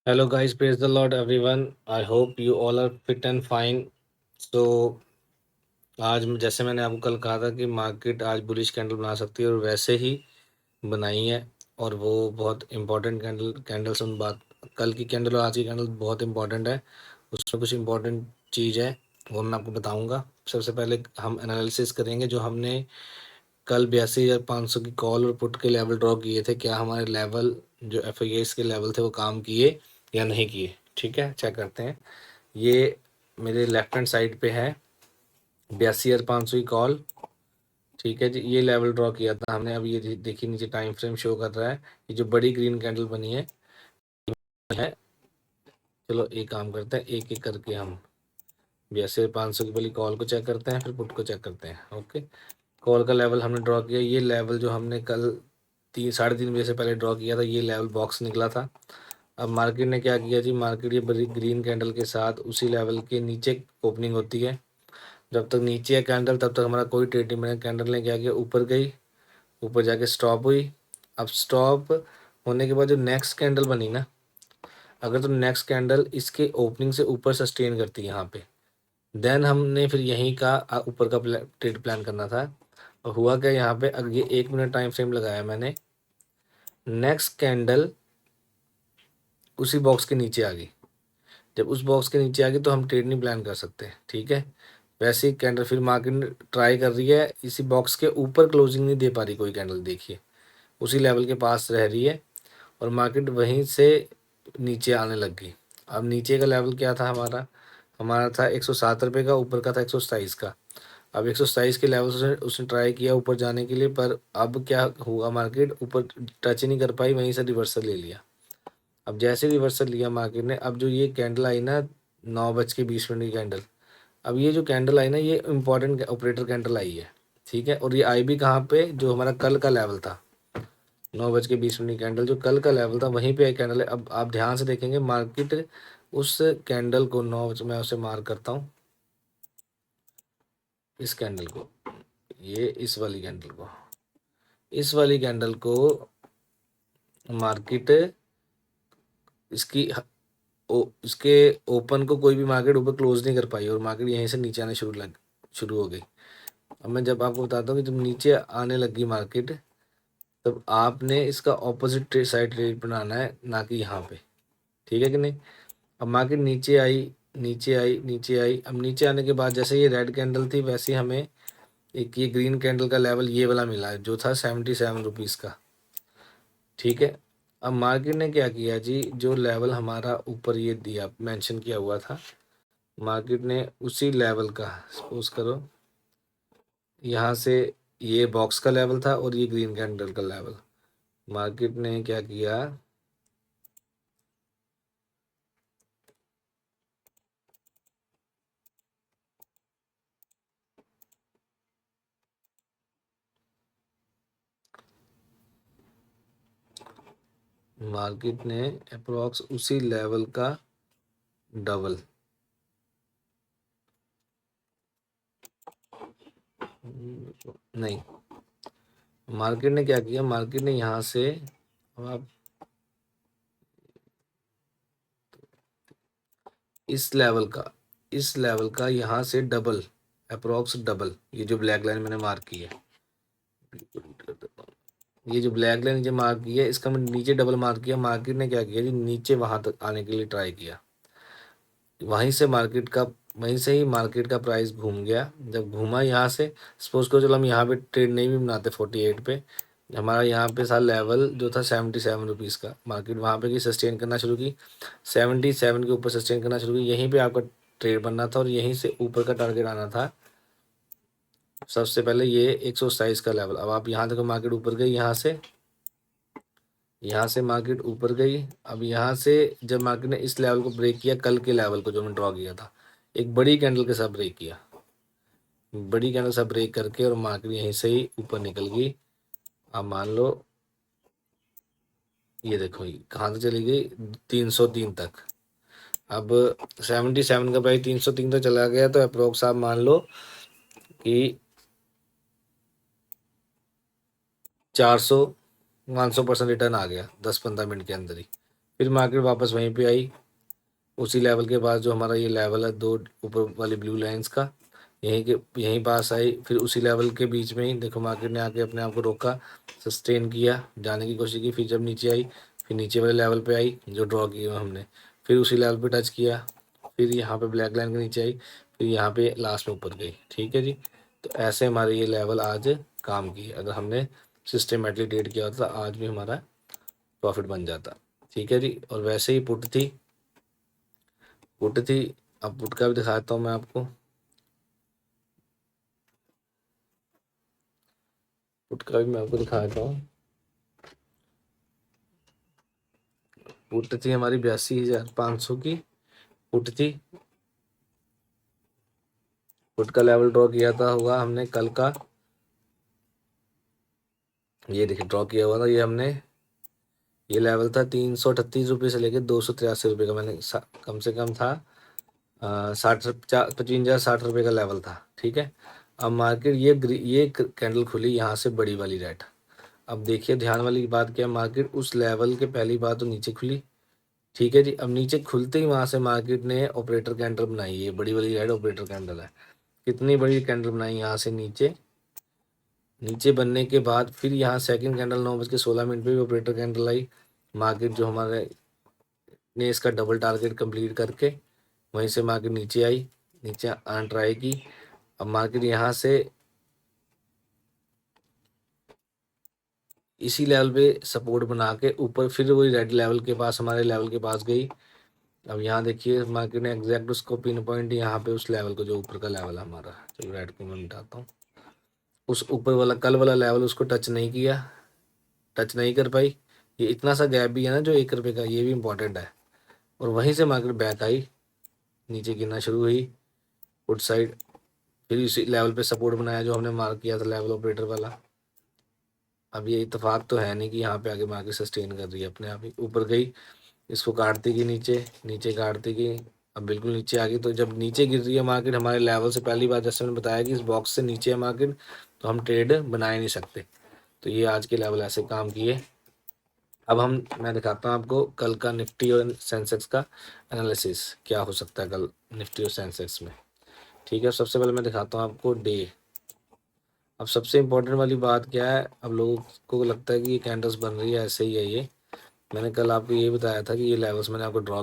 Hello, guys. Praise the Lord, everyone. I hope you all are fit and fine. So, आज जैसे मैंने आपको कल कहा था कि मार्केट आज बुलिश कैंडल बना सकती है और वैसे ही बनाई है। और वो बहुत इंपॉर्टेंट कैंडल्स उन बात कल की कैंडल और आज की कैंडल बहुत इंपॉर्टेंट है। उसमें कुछ इंपॉर्टेंट चीज़ है, वो मैं आपको बताऊंगा। सबसे पहले हम एनालिसिस करेंगे जो हमने कल 82,500 की कॉल और पुट के लेवल ड्रॉ किए थे। क्या हमारे लेवल जो एफ के लेवल थे वो काम किए या नहीं किए। ठीक है, चेक करते हैं। ये मेरे लेफ्ट हैंड साइड पे है 82,500 की कॉल। ठीक है जी, ये लेवल ड्रॉ किया था हमने। अब ये देखिए नीचे टाइम फ्रेम शो कर रहा है। ये जो बड़ी ग्रीन कैंडल बनी है। चलो एक काम करते हैं, एक एक करके हम 82,500 की पहले कॉल को चेक करते हैं, फिर पुट को चेक करते हैं। ओके, कॉल का लेवल हमने ड्रॉ किया। ये लेवल जो हमने कल 3 साढ़े 3 बजे से पहले ड्रॉ किया था, ये लेवल बॉक्स निकला था। अब मार्केट ने क्या किया जी, मार्केट ये बड़ी ग्रीन कैंडल के साथ उसी लेवल के नीचे ओपनिंग होती है। जब तक नीचे है कैंडल तब तक हमारा कोई ट्रेड नहीं बनेगा। कैंडल ने क्या किया, ऊपर गई, ऊपर जाके स्टॉप हुई। अब स्टॉप होने के बाद जो नेक्स्ट कैंडल बनी ना, अगर तो नेक्स्ट कैंडल इसके ओपनिंग से ऊपर सस्टेन करती है यहाँ पे, देन हमने फिर यहीं का ऊपर का ट्रेड प्लान करना था। और हुआ क्या यहाँ पे, अगर ये 1 मिनट टाइम फ्रेम लगाया मैंने, नेक्स्ट कैंडल उसी बॉक्स के नीचे आ गई। जब उस बॉक्स के नीचे आ गई तो हम ट्रेड नहीं प्लान कर सकते। ठीक है, वैसे ही कैंडल फिर मार्केट ट्राई कर रही है, इसी बॉक्स के ऊपर क्लोजिंग नहीं दे पा रही कोई कैंडल। देखिए उसी लेवल के पास रह रही है और मार्केट वहीं से नीचे आने लग गई। अब नीचे का लेवल क्या था हमारा, हमारा था 107 रुपये का, ऊपर का था 127 का। अब 127 के लेवल से उसने ट्राई किया ऊपर जाने के लिए, पर अब क्या हुआ, मार्केट ऊपर टच ही नहीं कर पाई, वहीं से रिवर्सल ले लिया। अब जैसे रिवर्सल लिया मार्केट ने, अब जो ये कैंडल आई ना 9:20 की कैंडल, अब ये जो कैंडल आई ना, ये इंपॉर्टेंट ऑपरेटर कैंडल आई है। ठीक है, और ये आई भी कहाँ पे, जो हमारा कल का लेवल था 9:20 की कैंडल, जो कल का लेवल था वहीं पे आई कैंडल है। अब आप ध्यान से देखेंगे मार्केट उस कैंडल को 9 मैं उसे मार्क करता हूँ, इस कैंडल को, ये इस वाली कैंडल को मार्केट इसकी इसके ओपन को कोई भी मार्केट ऊपर क्लोज नहीं कर पाई और मार्केट यहीं से नीचे आने शुरू हो गई। अब मैं जब आपको बताता हूँ कि जब नीचे आने लगी मार्केट, तब आपने इसका ऑपोजिट साइड ट्रेड बनाना है, ना कि यहाँ पे। ठीक है कि नहीं। अब मार्केट नीचे आई, नीचे आई, नीचे आई। अब नीचे आने के बाद जैसे ये रेड कैंडल थी, वैसे ही हमें एक ये ग्रीन कैंडल का लेवल ये वाला मिला है जो था 77 रुपीज़ का। ठीक है, अब मार्केट ने क्या किया जी, जो लेवल हमारा ऊपर ये दिया मेंशन किया हुआ था, मार्केट ने उसी लेवल का, सपोज करो यहाँ से ये बॉक्स का लेवल था और ये ग्रीन कैंडल का लेवल, मार्केट ने क्या किया, मार्केट ने अप्रोक्स उसी लेवल का डबल, नहीं, मार्केट ने क्या किया, मार्केट ने यहाँ से, अब आप इस लेवल का यहाँ से डबल, अप्रोक्स डबल, ये जो ब्लैक लाइन मैंने मार्क की है, ये जो ब्लैक लाइन जो मार्क की है, इसका मैंने नीचे डबल मार्क किया। मार्केट ने क्या किया जी, नीचे वहां तक आने के लिए ट्राई किया, वहीं से मार्केट का, वहीं से ही मार्केट का प्राइस घूम गया। जब घूमा यहाँ से, सपोज करो चलो हम यहाँ पे ट्रेड नहीं भी बनाते 48 पे, हमारा यहाँ पे था लेवल जो था 77 रुपीज़ का, मार्केट वहाँ पे की सस्टेन करना शुरू की, 77 के ऊपर सस्टेन करना शुरू की। यहीं पे आपका ट्रेड बनना था और यहीं से ऊपर का टारगेट आना था। सबसे पहले ये 127 का लेवल। अब आप यहाँ देखो मार्केट ऊपर गई, यहाँ से मार्केट ऊपर गई। अब यहाँ से जब मार्केट ने इस लेवल को ब्रेक किया, कल के लेवल को जो मैंने ड्रॉ किया था, एक बड़ी कैंडल के साथ ब्रेक किया, बड़ी कैंडल से ब्रेक करके, और मार्केट यहीं से ही ऊपर निकल गई। अब मान लो ये देखो ये कहाँ तक चली गई, 303 तक। अब 77 का प्राइस 303 तक चला गया, तो अप्रोक्स आप मान लो कि 400-500% रिटर्न आ गया 10-15 मिनट के अंदर ही। फिर मार्केट वापस वहीं पे आई, उसी लेवल के पास जो हमारा ये लेवल है दो ऊपर वाली ब्लू लाइंस का, यहीं पास आई। फिर उसी लेवल के बीच में ही देखो मार्केट ने आके अपने आप को रोका, सस्टेन किया, जाने की कोशिश की, फिर जब नीचे आई फिर नीचे वाले लेवल पे आई जो ड्रॉ किया हमने, फिर उसी लेवल पे टच किया, फिर यहाँ पे ब्लैक लाइन के नीचे आई, फिर यहाँ पे लास्ट में ऊपर गई। ठीक है जी, तो ऐसे हमारे ये लेवल आज काम किए। अगर हमने सिस्टमेटिकली ट्रेड किया होता तो आज भी हमारा प्रॉफिट बन जाता। ठीक है जी, और वैसे ही पुट थी। अब पुट का भी दिखाता हूँ मैं आपको। पुट का भी मैं आपको दिखाता हूँ। पुट थी हमारी 82,500 की पुट थी। पुट का लेवल ड्रॉ किया था हुआ हमने कल का, ये देखिए ड्रॉ किया हुआ था ये हमने, ये लेवल था 338 रुपये से लेकर 283 रुपये का। मैंने कम से कम था 55,60 रुपये का लेवल था। ठीक है, अब मार्केट ये कैंडल खुली यहाँ से बड़ी वाली रेड। अब देखिए ध्यान वाली बात क्या है, मार्केट उस लेवल के पहली बात तो नीचे खुली। ठीक है जी, अब नीचे खुलते ही वहां से मार्केट ने ऑपरेटर कैंडल बनाई, ये बड़ी वाली रेड ऑपरेटर कैंडल है। कितनी बड़ी कैंडल बनाई यहाँ से नीचे, नीचे बनने के बाद फिर यहाँ सेकंड कैंडल 9:16 पे भी ऑपरेटर कैंडल आई। मार्केट जो हमारे ने इसका डबल टारगेट कंप्लीट करके वहीं से मार्केट नीचे आई, नीचे आना ट्राई की। अब मार्केट यहाँ से इसी लेवल पे सपोर्ट बना के ऊपर फिर वही रेड लेवल के पास, हमारे लेवल के पास गई। अब यहाँ देखिए मार्केट ने एग्जैक्ट उसको पिन पॉइंट यहाँ पे उस लेवल को, जो ऊपर का लेवल है हमारा, चलो रेड को मैं मिटाता हूँ, उस ऊपर वाला कल वाला लेवल उसको टच नहीं किया, टच नहीं कर पाई। ये इतना सा गैप भी है ना जो 1 रुपये का, ये भी इंपॉर्टेंट है। और वहीं से मार्केट बैक आई, नीचे गिरना शुरू हुई पुट साइड, फिर इसी लेवल पे सपोर्ट बनाया जो हमने मार्क किया था लेवल ऑपरेटर वाला। अब ये इत्तेफाक तो है नहीं कि यहाँ पे आगे मार्केट सस्टेन कर रही है, अपने आप ही ऊपर गई, इसको काटती गई नीचे, नीचे काटती गई, अब बिल्कुल नीचे आ गई। तो जब नीचे गिर रही है मार्केट हमारे लेवल से, पहली बार जैसे मैंने बताया कि इस बॉक्स से नीचे है मार्केट, तो हम ट्रेड बना ही नहीं सकते। तो ये आज के लेवल ऐसे काम किए। अब मैं दिखाता हूँ आपको कल का निफ्टी और सेंसेक्स का एनालिसिस क्या हो सकता है कल निफ्टी और सेंसेक्स में। ठीक है, सबसे पहले मैं दिखाता हूँ आपको डे। अब सबसे इम्पोर्टेंट वाली बात क्या है, अब लोगों को लगता है कि ये कैंडल्स बन रही है ऐसे ही है ये, मैंने कल आपको ये बताया था कि ये लेवल्स मैंने आपको ड्रॉ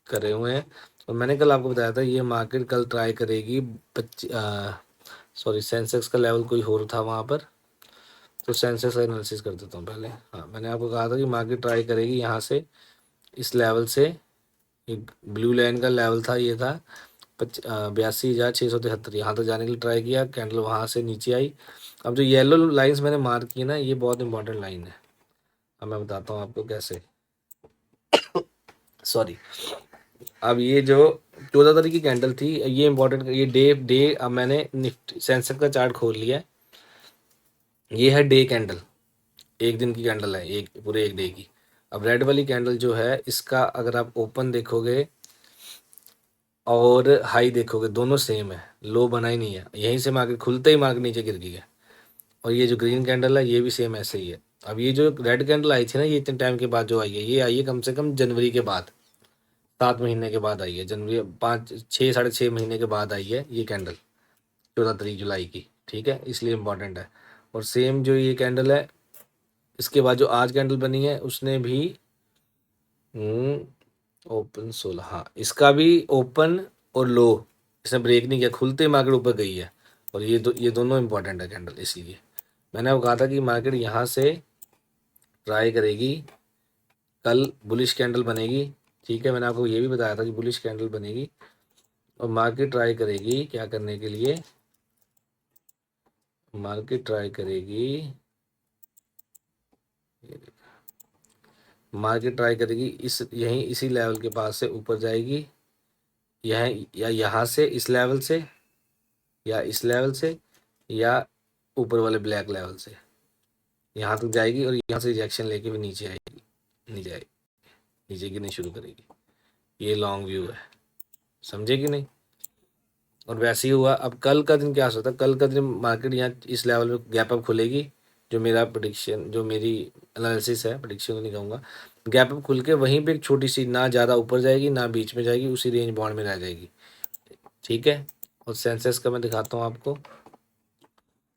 करे हुए हैं। और मैंने कल आपको बताया था ये मार्केट कल ट्राई करेगी सॉरी सेंसेक्स का लेवल कोई और था वहाँ पर, तो सेंसेक्स का एनालिसिस कर देता हूँ पहले। हाँ, मैंने आपको कहा था कि मार्केट ट्राई करेगी यहाँ से इस लेवल से, एक ब्लू लाइन का लेवल था ये था 82,673, यहाँ तक जाने के लिए ट्राई किया, कैंडल वहाँ से नीचे आई। अब जो येलो लाइंस मैंने मार्क की ना, ये बहुत इंपॉर्टेंट लाइन है। अब मैं बताता हूँ आपको कैसे, सॉरी। अब ये जो 14 तारीख की कैंडल थी, ये इंपॉर्टेंट, ये डे डे अब मैंने निफ्टी सेंसेक्स का चार्ट खोल लिया है, ये है डे कैंडल, एक दिन की कैंडल है, एक पूरे एक डे की। अब रेड वाली कैंडल जो है इसका अगर आप ओपन देखोगे और हाई देखोगे दोनों सेम है, लो बना ही नहीं है, यहीं से मार्केट खुलते ही मार्केट नीचे गिर गई है। और ये जो ग्रीन कैंडल है ये भी सेम ऐसे ही है। अब ये जो रेड कैंडल आई थी ना, ये इतने टाइम के बाद जो आई है, ये आई है कम से कम जनवरी के बाद, 7 महीने के बाद आई है, जनवरी 5 6 साढ़े 6 महीने के बाद आई है ये कैंडल, 14 तारीख जुलाई की। ठीक है, इसलिए इम्पॉर्टेंट है। और सेम जो ये कैंडल है, इसके बाद जो आज कैंडल बनी है उसने भी ओपन 16, हाँ इसका भी ओपन और लो, इसने ब्रेक नहीं किया, खुलते ही मार्केट ऊपर गई है। और ये दोनों इंपॉर्टेंट है कैंडल, इसलिए मैंने आपको कहा था कि मार्केट यहाँ से ट्राई करेगी, कल बुलिश कैंडल बनेगी। ठीक है, मैंने आपको ये भी बताया था कि बुलिश कैंडल बनेगी और मार्केट ट्राई करेगी क्या करने के लिए, मार्केट ट्राई करेगी, मार्केट ट्राई करेगी इस यहीं इसी लेवल के पास से ऊपर जाएगी, यह या यहाँ से इस लेवल से, या इस लेवल से, या ऊपर वाले ब्लैक लेवल से यहाँ तक जाएगी, और यहाँ से रिजेक्शन लेके भी नीचे आएगी, नीचे आएगी, नीचे गिरनी शुरू करेगी। ये लॉन्ग व्यू है, समझे कि नहीं। और वैसे ही हुआ। अब कल का दिन क्या हो सकता है, कल का दिन मार्केट यहाँ इस लेवल पे गैप अप खुलेगी, जो मेरा प्रेडिक्शन, जो मेरी एनालिसिस है, प्रेडिक्शन तो नहीं कहूँगा, गैप अप खुल के वहीं पे एक छोटी सी, ना ज़्यादा ऊपर जाएगी ना बीच में जाएगी, उसी रेंज बाउंड में रह जाएगी। ठीक है, और सेंसेक्स का मैं दिखाता हूँ आपको।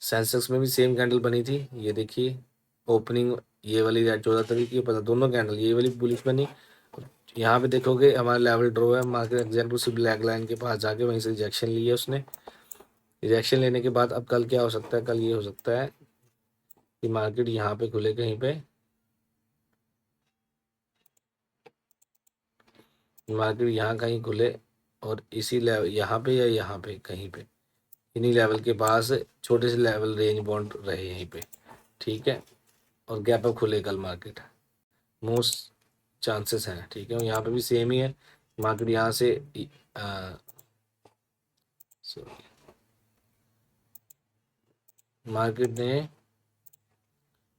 सेंसेक्स में भी सेम कैंडल बनी थी, ये देखिए ओपनिंग, ये वाली 14 तारीख की, पता दोनों कैंडल, ये वाली बुलिश बनी। यहाँ पे देखोगे हमारा लेवल ड्रॉ है, मार्केट एग्जैक्ट उसी ब्लैक लाइन के पास जाके वहीं से रिजेक्शन लिया उसने। रिजेक्शन लेने के बाद अब कल क्या हो सकता है, कल ये हो सकता है कि मार्केट यहाँ पे खुले कहीं पे, मार्केट यहाँ कहीं खुले और इसी लेवल यहाँ पे या यहाँ पे कहीं पे, इन्हीं लेवल के पास छोटे से लेवल रेंज बॉन्ड रहे यहीं पे। ठीक है, और गैप अप खुले कल मार्केट, मोस्ट चांसेस हैं। ठीक है, यहाँ पे भी सेम ही है, मार्केट यहाँ से मार्केट ने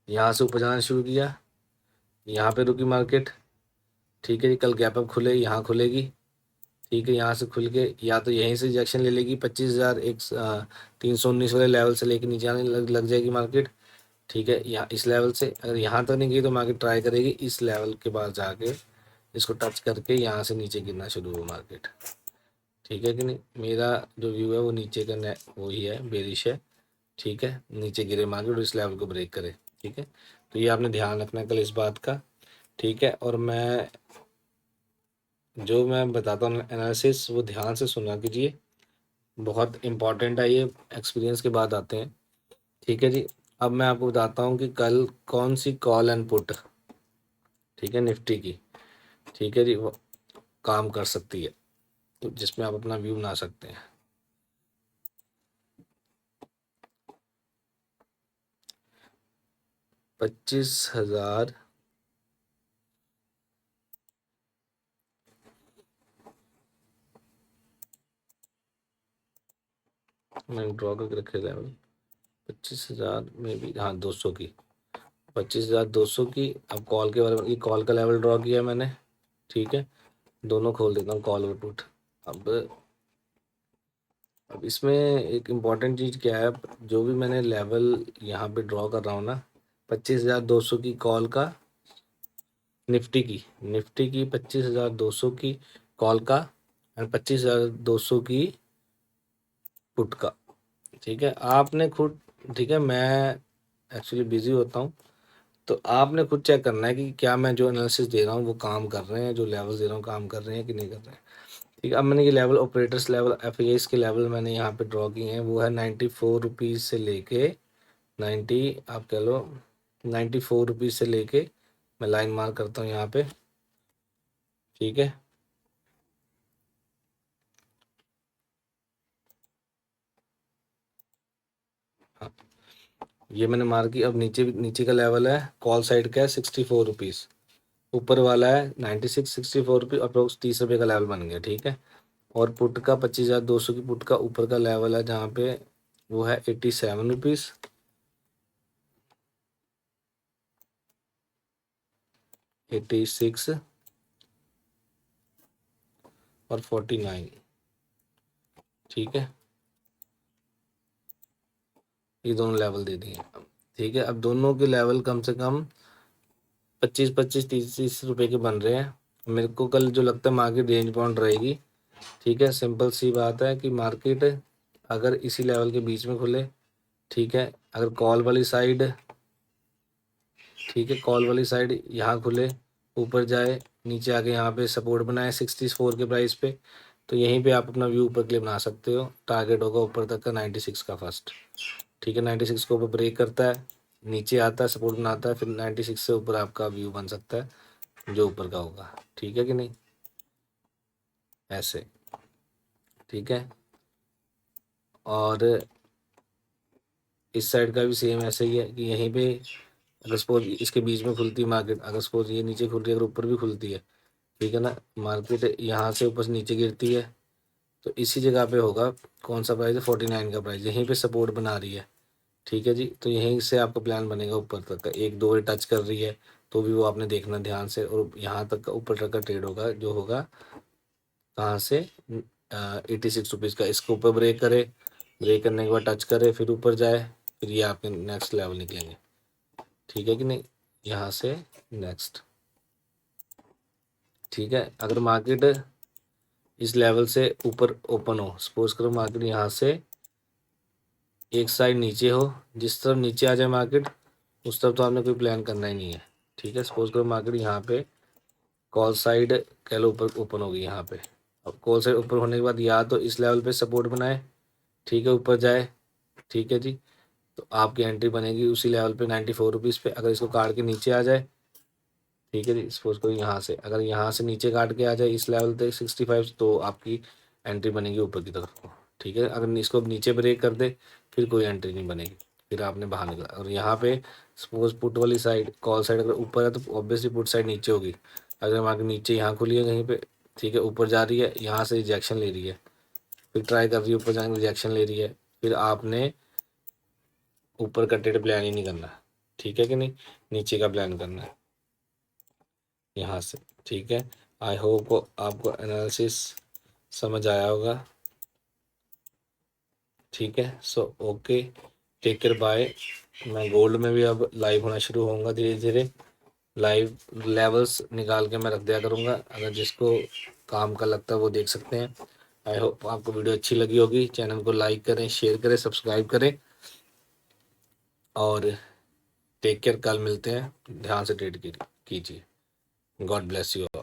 यहाँ से ऊपर जाना शुरू किया, यहाँ पे रुकी मार्केट। ठीक है जी, कल गैप अप खुले, यहाँ खुलेगी। ठीक है, यहाँ से खुल के या तो यहीं से रिजेक्शन ले लेगी 25,000 एक 319 वाले लेवल से लेके नीचे आने लग जाएगी मार्केट। ठीक है, यहाँ इस लेवल से अगर यहाँ तक नहीं गई तो मार्केट ट्राई करेगी इस लेवल के पास जाके इसको टच करके यहाँ से नीचे गिरना शुरू हो मार्केट। ठीक है कि नहीं, मेरा जो व्यू है वो नीचे का वही है, बेरिश है। ठीक है, नीचे गिरे मार्केट और इस लेवल को ब्रेक करे। ठीक है, तो ये आपने ध्यान रखना है कल इस बात का। ठीक है, और जो मैं बताता हूँ एनालिसिस वो ध्यान से सुना कीजिए, बहुत इंपॉर्टेंट है ये, एक्सपीरियंस के बाद आते हैं। ठीक है जी, अब मैं आपको बताता हूँ कि कल कौन सी कॉल एंड पुट, ठीक है, निफ्टी की, ठीक है जी, वो काम कर सकती है, तो जिसमें आप अपना व्यू बना सकते हैं। 25,000 मैंने ड्रॉ करके रखे लेवल, 25,000 में भी, हाँ 200 की, 25,200 की। अब कॉल के बारे में, ये कॉल का लेवल ड्रॉ किया मैंने। ठीक है, दोनों खोल देता हूँ कॉल और पुट। अब इसमें एक इम्पॉर्टेंट चीज़ क्या है, जो भी मैंने लेवल यहाँ पे ड्रॉ कर रहा हूँ ना, 25,200 की कॉल का, निफ्टी की 25,200 की कॉल का एंड 25,200 की पुट का। ठीक है, आपने खुद, ठीक है, मैं एक्चुअली बिजी होता हूँ, तो आपने खुद चेक करना है कि क्या मैं जो एनालिसिस दे रहा हूँ वो काम कर रहे हैं, जो लेवल्स दे रहा हूँ काम कर रहे हैं कि नहीं कर रहे हैं। ठीक है, अब मैंने ये लेवल ऑपरेटर्स लेवल एफ के लेवल मैंने यहाँ पे ड्रॉ किए हैं, वो है 94 रुपीज़ से लेके 90, आप कह लो 94 रुपीज़ से लेके, मैं लाइन मार्क करता हूँ यहाँ पे। ठीक है, हाँ ये मैंने मार्क की। अब नीचे नीचे का लेवल है कॉल साइड का है 64 रुपीज़, ऊपर वाला है 96, 64 रुपीज़, अप्रोक्स 30 रुपये का लेवल बन गया। ठीक है, और पुट का 25,200 की पुट का ऊपर का लेवल है जहाँ पे वो है 87 रुपीज़, 86 और 49। ठीक है, ये दोनों लेवल दे दिए। ठीक है, अब दोनों के लेवल कम से कम 25-25, 30-30 रुपये के बन रहे हैं। मेरे को कल जो लगता है मार्केट रेंज बाउंड रहेगी। ठीक है, सिंपल सी बात है कि मार्केट अगर इसी लेवल के बीच में खुले, ठीक है, अगर कॉल वाली साइड, ठीक है, कॉल वाली साइड यहाँ खुले, ऊपर जाए, नीचे आके यहाँ पे सपोर्ट बनाए 64 के प्राइस पे, तो यहीं पे आप अपना व्यू ऊपर के लिए बना सकते हो। टारगेट होगा ऊपर तक का 96 का फर्स्ट। ठीक है, 96 को ऊपर ब्रेक करता है, नीचे आता है, सपोर्ट बनाता है, फिर 96 से ऊपर आपका व्यू बन सकता है जो ऊपर का होगा। ठीक है कि नहीं, ऐसे। ठीक है, और इस साइड का भी सेम ऐसे ही है कि यहीं पे अगर सपोज इसके बीच में खुलती है मार्केट, अगर सपोज ये नीचे खुल रही है, अगर ऊपर भी खुलती है, ठीक है ना, मार्केट यहाँ से ऊपर से नीचे गिरती है, तो इसी जगह पे होगा कौन सा प्राइस है, 49 का प्राइस, यहीं पे सपोर्ट बना रही है। ठीक है जी, तो यहीं से आपका प्लान बनेगा ऊपर तक का, एक दो टच कर रही है तो भी वो आपने देखना ध्यान से, और यहाँ तक का ऊपर तक का ट्रेड होगा जो होगा कहाँ से, 86 रुपीज़ का, इसको ऊपर ब्रेक करे, ब्रेक करने के बाद टच करे, फिर ऊपर जाए, फिर ये आपके नेक्स्ट लेवल निकलेंगे। ठीक है कि नहीं, यहाँ से नेक्स्ट। ठीक है। अगर मार्केट इस लेवल से ऊपर ओपन हो, सपोज करो मार्केट यहाँ से एक साइड नीचे हो, जिस तरफ नीचे आ जाए मार्केट उस तरफ तो आपने कोई प्लान करना ही नहीं है। ठीक है। सपोज करो मार्केट यहाँ पे कॉल साइड कह लो ऊपर ओपन होगी यहाँ पे। अब कॉल साइड ऊपर होने के बाद या तो इस लेवल पे सपोर्ट बनाए, ठीक है, ऊपर जाए, ठीक है जी, तो आपकी एंट्री बनेगी उसी लेवल पे 94 रुपीज़ पे। अगर इसको काट के नीचे आ जाए, ठीक है जी, सपोज करो यहाँ से, अगर यहाँ से नीचे काट के आ जाए इस लेवल पे 65, तो आपकी एंट्री बनेगी ऊपर की तरफ को। ठीक है। अगर इसको नीचे ब्रेक कर दे फिर कोई एंट्री नहीं बनेगी, फिर आपने बाहर निकला। और यहाँ पे सपोज पुट वाली साइड, कॉल साइड अगर ऊपर है तो ऑब्वियसली पुट साइड नीचे होगी। अगर मार्केट नीचे यहाँ खुली है कहीं पे, ठीक है, ऊपर जा रही है, यहाँ से रिजेक्शन ले रही है, फिर ट्राई कर रही है ऊपर जाने की, रिजेक्शन ले रही है, फिर आपने ऊपर का ट्रेड प्लान ही नहीं करना। ठीक है कि नहीं, नीचे का प्लान करना है यहाँ से। ठीक है। आई होप आपको एनालिसिस समझ आया होगा। ठीक है। So okay, take care, bye. मैं गोल्ड में भी अब लाइव होना शुरू होऊंगा धीरे धीरे। लाइव लेवल्स निकाल के मैं रख दिया करूँगा, अगर जिसको काम का लगता है वो देख सकते हैं। आई होप आपको वीडियो अच्छी लगी होगी। चैनल को लाइक करें, शेयर करें, सब्सक्राइब करें और टेक केयर। कल मिलते हैं, ध्यान से ट्रेड कीजिए। God bless you all.